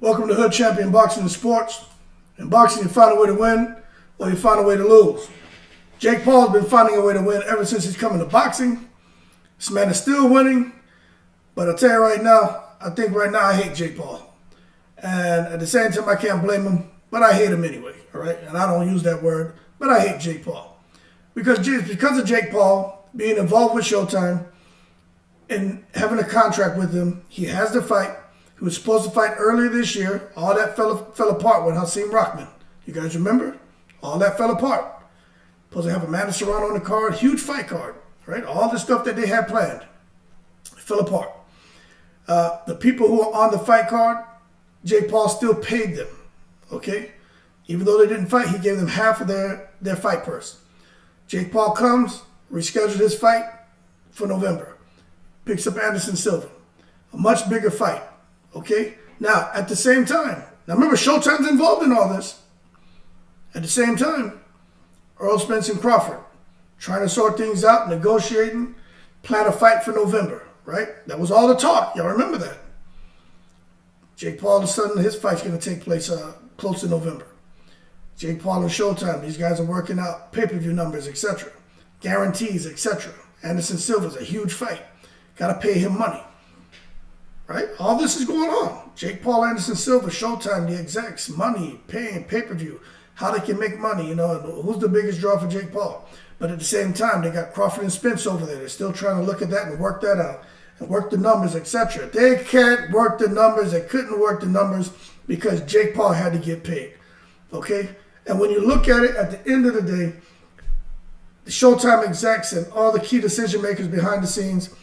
Welcome to Hood Champion Boxing and Sports. In boxing, you find a way to win or you find a way to lose. Jake Paul has been finding a way to win ever since he's come into boxing. This man is still winning, but I'll tell you right now, I think right now I hate Jake Paul. And at the same time, I can't blame him, but I hate him anyway, all right? And I don't use that word, but I hate Jake Paul. Because of Jake Paul being involved with Showtime and having a contract with him, he has to fight. He was supposed to fight earlier this year. All that fell apart with Hasim Rahman. You guys remember? All that fell apart. Supposed to have Amanda Serrano on the card. Huge fight card, right? All the stuff that they had planned fell apart. The people who were on the fight card, Jake Paul still paid them, okay? Even though they didn't fight, he gave them half of their fight purse. Jake Paul comes, rescheduled his fight for November. Picks up Anderson Silva. A much bigger fight. Okay? Now, at the same time, now remember, Showtime's involved in all this. At the same time, Earl Spence and Crawford trying to sort things out, negotiating, plan a fight for November, right? That was all the talk. Y'all remember that. Jake Paul, all of a sudden, his fight's going to take place close to November. Jake Paul and Showtime, these guys are working out pay-per-view numbers, etc. Guarantees, etc. Anderson Silva's a huge fight. Got to pay him money. Right? All this is going on. Jake Paul, Anderson Silva, Showtime, the execs, money, paying, pay-per-view, how they can make money, and who's the biggest draw for Jake Paul. But at the same time, they got Crawford and Spence over there. They're still trying to look at that and work that out and work the numbers, etc. They can't work the numbers. They couldn't work the numbers because Jake Paul had to get paid. Okay? And when you look at it, at the end of the day, the Showtime execs and all the key decision makers behind the scenes,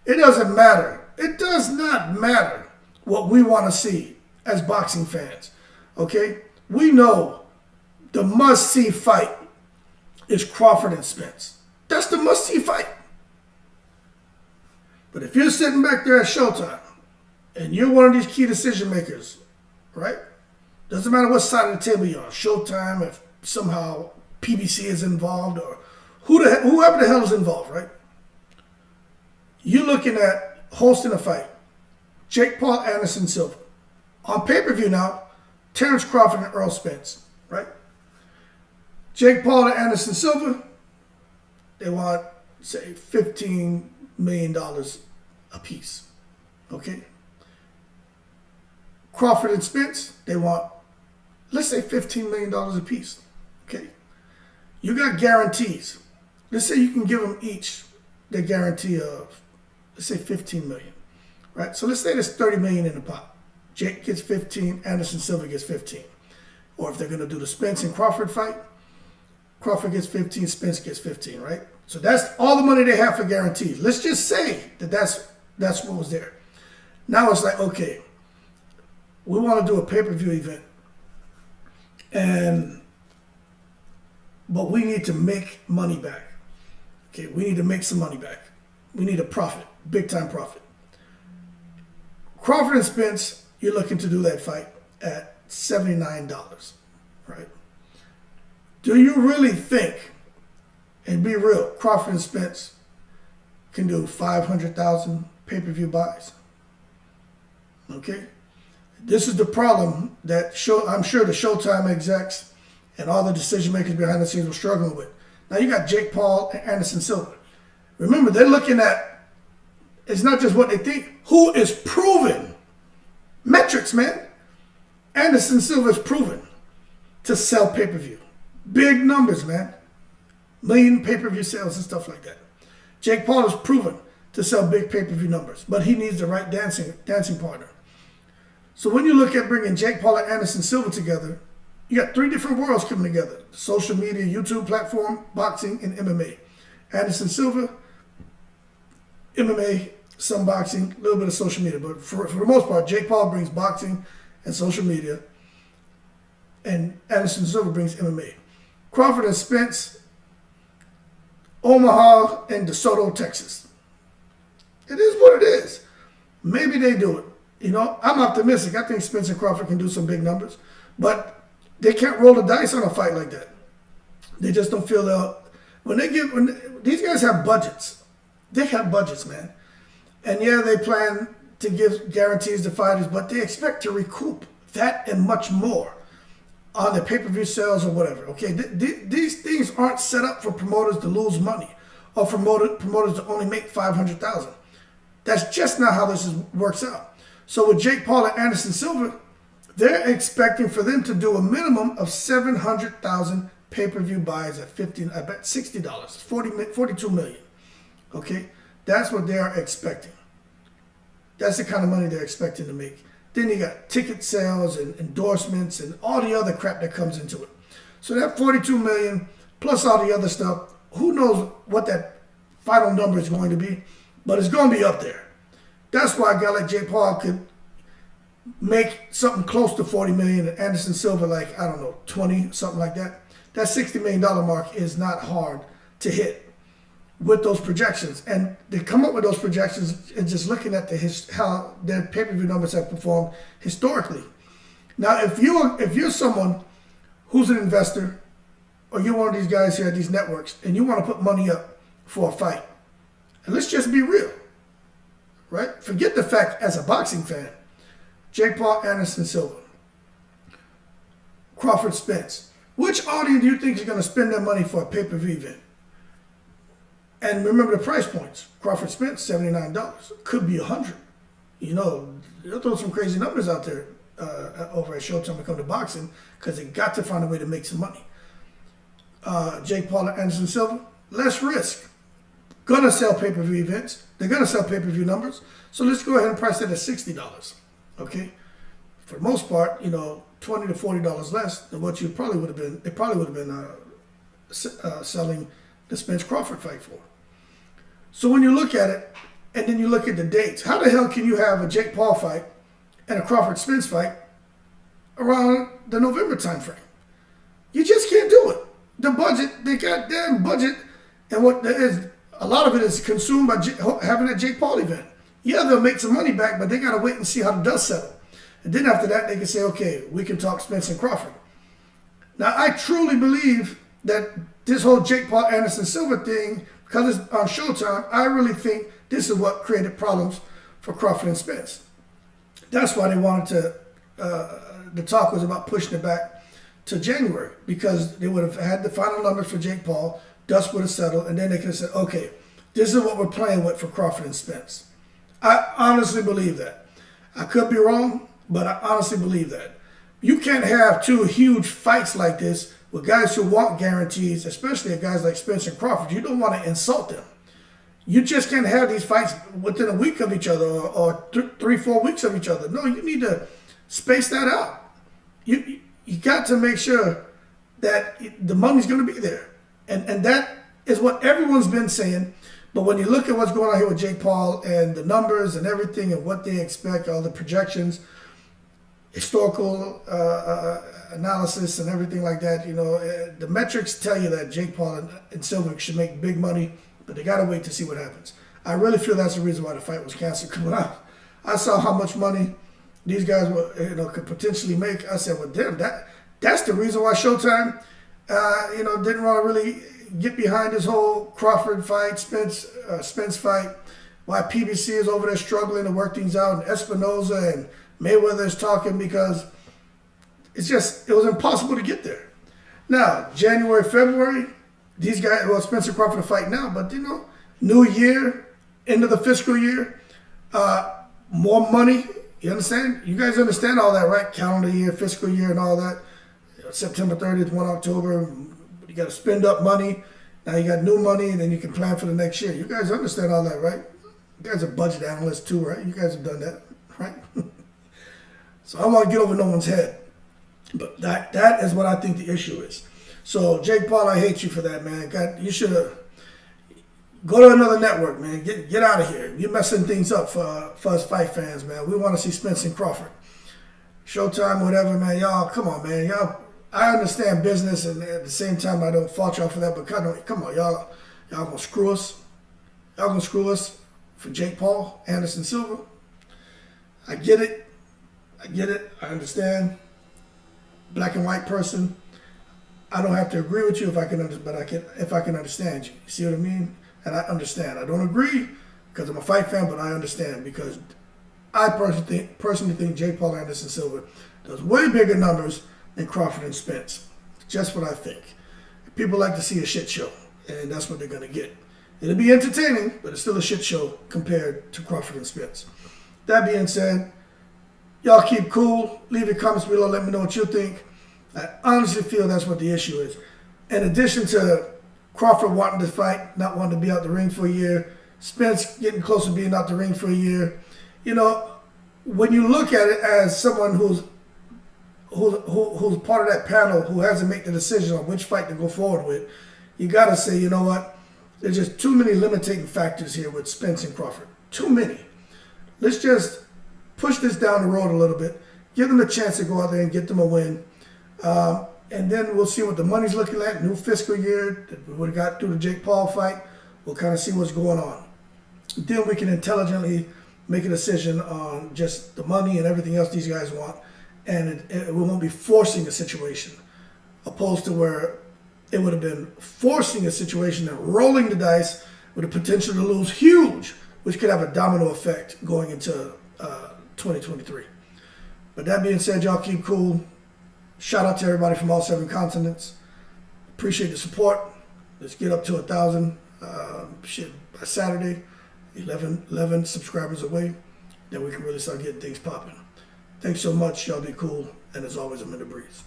it doesn't matter. It does not matter what we want to see as boxing fans, okay? We know the must-see fight is Crawford and Spence. That's the must-see fight. But if you're sitting back there at Showtime and you're one of these key decision makers, right? Doesn't matter what side of the table you're on, Showtime, if somehow PBC is involved or whoever the hell is involved, right? You're looking at hosting a fight. Jake Paul, Anderson Silva. On pay-per-view now, Terrence Crawford and Earl Spence, right? Jake Paul and Anderson Silva, they want, say, $15 million a piece, okay? Crawford and Spence, they want, let's say, $15 million a piece, okay? You got guarantees. Let's say you can give them each the guarantee of, let's say, $15 million, right? So let's say there's $30 million in the pot. Jake gets 15, Anderson Silva gets 15. Or if they're going to do the Spence and Crawford fight, Crawford gets 15, Spence gets 15, right? So that's all the money they have for guarantees. Let's just say that that's what was there. Now it's like, okay, we want to do a pay-per-view event, but we need to make money back. Okay, we need to make some money back. We need a profit, big time profit. Crawford and Spence, you're looking to do that fight at $79, right? Do you really think, and be real, Crawford and Spence can do 500,000 pay-per-view buys? Okay? This is the problem that I'm sure the Showtime execs and all the decision makers behind the scenes were struggling with. Now you got Jake Paul and Anderson Silva. Remember, they're looking at, it's not just what they think, who is proven. Metrics, man. Anderson Silva is proven to sell pay-per-view. Big numbers, man. Million pay-per-view sales and stuff like that. Jake Paul is proven to sell big pay-per-view numbers, but he needs the right dancing partner. So when you look at bringing Jake Paul and Anderson Silva together, you got three different worlds coming together. Social media, YouTube platform, boxing, and MMA. Anderson Silva, MMA, some boxing, a little bit of social media. But for the most part, Jake Paul brings boxing and social media, and Anderson Silva brings MMA. Crawford and Spence, Omaha and DeSoto, Texas. It is what it is. Maybe they do it. I'm optimistic. I think Spence and Crawford can do some big numbers, but they can't roll the dice on a fight like that. They just don't feel these guys have budgets. They have budgets, man. And yeah, they plan to give guarantees to fighters, but they expect to recoup that and much more on their pay-per-view sales or whatever. Okay, these things aren't set up for promoters to lose money or for promoters to only make $500,000. That's just not how this works out. So with Jake Paul and Anderson Silva, they're expecting for them to do a minimum of 700,000 pay-per-view buys at $60, 42 million. Okay, that's what they are expecting. That's the kind of money they're expecting to make. Then you got ticket sales and endorsements and all the other crap that comes into it. So that 42 million plus all the other stuff, who knows what that final number is going to be, but it's going to be up there. That's why a guy like Jake Paul could make something close to 40 million and Anderson Silva like, I don't know, 20, something like that. That $60 million mark is not hard to hit with those projections. And they come up with those projections and just looking at how their pay-per-view numbers have performed historically. Now, if you're someone who's an investor or you're one of these guys here at these networks and you want to put money up for a fight, and let's just be real, right? Forget the fact as a boxing fan, Jake Paul, Anderson Silva, Crawford, Spence. Which audience do you think is going to spend their money for a pay-per-view event? And remember the price points. Crawford, Spence, $79. Could be $100. You know, they'll throw some crazy numbers out there over at Showtime when it comes to boxing because they got to find a way to make some money. Jake Paul and Anderson Silva, less risk. Gonna sell pay-per-view events. They're gonna sell pay-per-view numbers. So let's go ahead and price that at $60. Okay? For the most part, you know, $20 to $40 less than what you probably would have been. They probably would have been selling the Spence Crawford fight for. So when you look at it, and then you look at the dates, how the hell can you have a Jake Paul fight and a Crawford Spence fight around the November timeframe? You just can't do it. The budget, the goddamn budget, and what there is, a lot of it is consumed by having a Jake Paul event. Yeah, they'll make some money back, but they got to wait and see how the dust settles. And then after that, they can say, okay, we can talk Spence and Crawford. Now, I truly believe that this whole Jake Paul Anderson Silva thing, because it's on Showtime, I really think this is what created problems for Crawford and Spence. That's why they wanted to, the talk was about pushing it back to January, because they would have had the final numbers for Jake Paul, dust would have settled, and then they could have said, okay, this is what we're playing with for Crawford and Spence. I honestly believe that. I could be wrong, but I honestly believe that. You can't have two huge fights like this with guys who want guarantees, especially guys like Spence and Crawford. You don't want to insult them. You just can't have these fights within a week of each other or 3-4 weeks of each other. No, you need to space that out. You got to make sure that the money's going to be there. And that is what everyone's been saying. But when you look at what's going on here with Jake Paul and the numbers and everything and what they expect, all the projections, historical analysis and everything like that, you know, the metrics tell you that Jake Paul and Silva should make big money, but they got to wait to see what happens. I really feel that's the reason why the fight was canceled coming out. I saw how much money these guys could potentially make. I said, well, damn, that's the reason why Showtime, didn't want to really get behind this whole Crawford fight, Spence fight, why PBC is over there struggling to work things out, and Espinoza and Mayweather is talking, because it was impossible to get there. Now, January, February, these guys, well, Spencer Crawford will fight now, but new year, end of the fiscal year, more money. You understand? You guys understand all that, right? Calendar year, fiscal year, and all that. September 30th, 1 October, you got to spend up money. Now you got new money, and then you can plan for the next year. You guys understand all that, right? You guys are budget analysts too, right? You guys have done that, right? So I don't want to get over no one's head. But that is what I think the issue is. So, Jake Paul, I hate you for that, man. God, you should have go to another network, man. Get out of here. You're messing things up for us fight fans, man. We want to see Spence and Crawford. Showtime, whatever, man. Y'all, come on, man. Y'all, I understand business, and at the same time, I don't fault y'all for that. But come on, y'all gonna screw us. Y'all gonna screw us for Jake Paul, Anderson Silva. I get it. I understand. Black and white person. I don't have to agree with you if I can understand you. You see what I mean? And I understand. I don't agree because I'm a fight fan, but I understand because I personally think Jake Paul Anderson Silva does way bigger numbers than Crawford and Spence. Just what I think. People like to see a shit show, and that's what they're going to get. It'll be entertaining, but it's still a shit show compared to Crawford and Spence. That being said, y'all keep cool. Leave your comments below. Let me know what you think. I honestly feel that's what the issue is. In addition to Crawford wanting to fight, not wanting to be out the ring for a year, Spence getting close to being out the ring for a year. You know, when you look at it as someone who's part of that panel who has to make the decision on which fight to go forward with, you got to say, you know what? There's just too many limiting factors here with Spence and Crawford. Too many. Let's just push this down the road a little bit. Give them a chance to go out there and get them a win. And then we'll see what the money's looking like. New fiscal year that we would have got through the Jake Paul fight. We'll kind of see what's going on. Then we can intelligently make a decision on just the money and everything else these guys want. And we won't be forcing a situation, opposed to where it would have been forcing a situation and rolling the dice with the potential to lose huge, which could have a domino effect going into 2023. But that being said, y'all keep cool. Shout out to everybody from all 7 continents. Appreciate the support. Let's get up to 1,000 by Saturday. 11 subscribers away. Then we can really start getting things popping. Thanks so much. Y'all be cool. And as always, I'm in the breeze.